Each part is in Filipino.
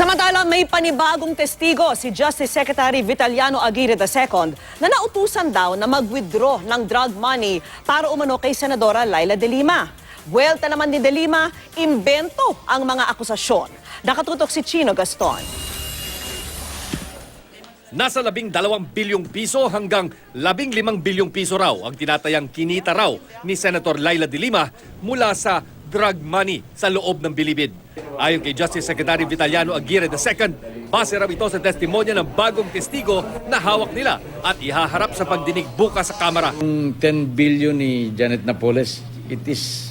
Samantala, may panibagong testigo si Justice Secretary Vitaliano Aguirre II na nautusan daw na mag-withdraw ng drug money para umano kay Senadora Leila De Lima. Buwelta naman ni De Lima, imbento ang mga akusasyon. Nakatutok si Chino Gaston. Nasa 12 bilyong piso hanggang 15 bilyong piso raw ang tinatayang kinita raw ni Senator Leila De Lima mula sa drug money sa loob ng bilibid. Ayon kay Justice Secretary Vitaliano Aguirre II, base raw ito sa testimonya ng bagong testigo na hawak nila at ihaharap sa pagdinig bukas sa Kamara. Yung 10 billion ni Janet Napoles, it's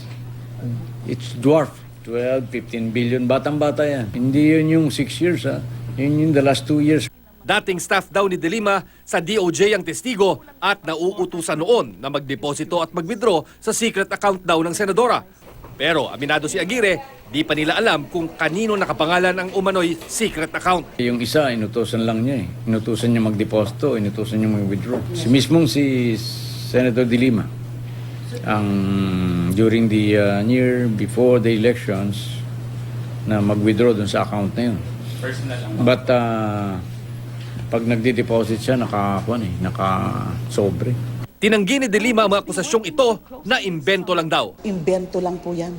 dwarf. 12, 15 billion, batang-bata yan. Hindi yun yung 6 years, ha? Yun yung the last 2 years. Dating staff daw ni De Lima sa DOJ ang testigo at nauutusan noon na magdeposito at mag-withdraw sa secret account daw ng senadora. Pero aminado si Aguirre, di pa nila alam kung kanino nakapangalan ang umano'y secret account. Yung isa, inutusan lang niya eh. Inutusan niya mag-deposito, inutusan niya mag-withdraw. Si Senator De Lima, during the year before the elections, na mag-withdraw dun sa account na yun. But pag nagde-deposit siya, naka-sobre. Tinanggi ni De Lima ang mga akusasyong ito na imbento lang daw. Imbento lang po yan.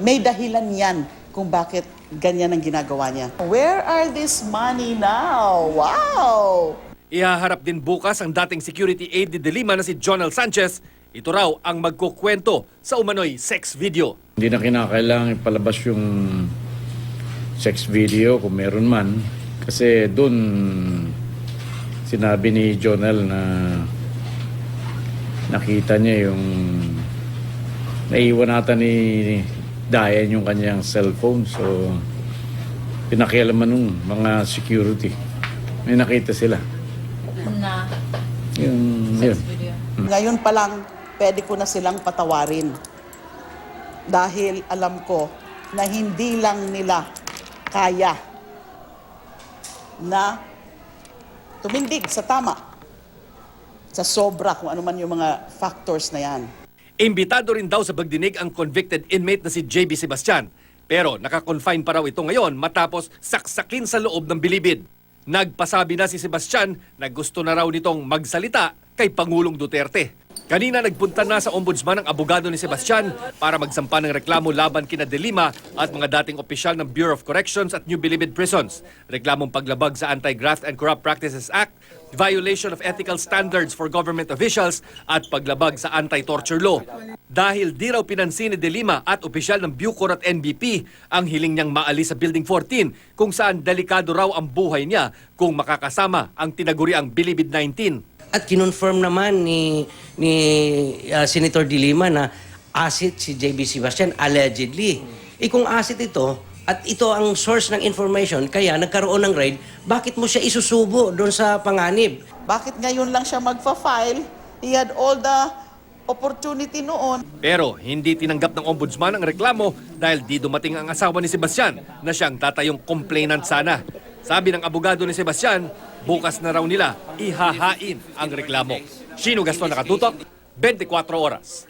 May dahilan yan kung bakit ganyan ang ginagawa niya. Where are this money now? Wow! Ihaharap din bukas ang dating security aide ni De Lima na si Jonel Sanchez. Ito raw ang magkukwento sa umano'y sex video. Hindi na kinakailangan ipalabas yung sex video kung meron man. Kasi doon sinabi ni Jonel na nakita niya yung naiwan nata ni Dayan yung kanyang cellphone. So, pinakialaman ng mga security. May nakita sila. Na Yun. video. Ngayon pa lang, pwede ko na silang patawarin. Dahil alam ko na hindi lang nila kaya na tumindig sa tama, sa sobra kung ano man yung mga factors na yan. Imbitado rin daw sa pagdinig ang convicted inmate na si JB Sebastian. Pero nakakonfine pa raw ito ngayon matapos saksakin sa loob ng bilibid. Nagpasabi na si Sebastian na gusto na raw nitong magsalita kay Pangulong Duterte. Kanina nagpunta na sa ombudsman ang abogado ni Sebastian para magsampa ng reklamo laban kina De Lima at mga dating opisyal ng Bureau of Corrections at New Bilibid Prisons. Reklamong paglabag sa Anti-Graft and Corrupt Practices Act, violation of ethical standards for government officials at paglabag sa anti-torture law. Dahil di raw pinansin ni De Lima at opisyal ng Bucor at NBP ang hiling niyang maalis sa Building 14 kung saan delikado raw ang buhay niya kung makakasama ang tinaguriang Bilibid 19. At kinonfirm naman ni Senator De Lima na asset si JB Sebastian allegedly. Kung asset ito at ito ang source ng information kaya nagkaroon ng raid, bakit mo siya isusubo doon sa panganib? Bakit ngayon lang siya magfa-file? He had all the opportunity noon. Pero hindi tinanggap ng ombudsman ang reklamo dahil di dumating ang asawa ni Sebastian na siyang tatayong complainant sana. Sabi ng abogado ni Sebastian, bukas na raw nila ihahain ang reklamo. Chino Gaston, Nakatutok, 24 Oras.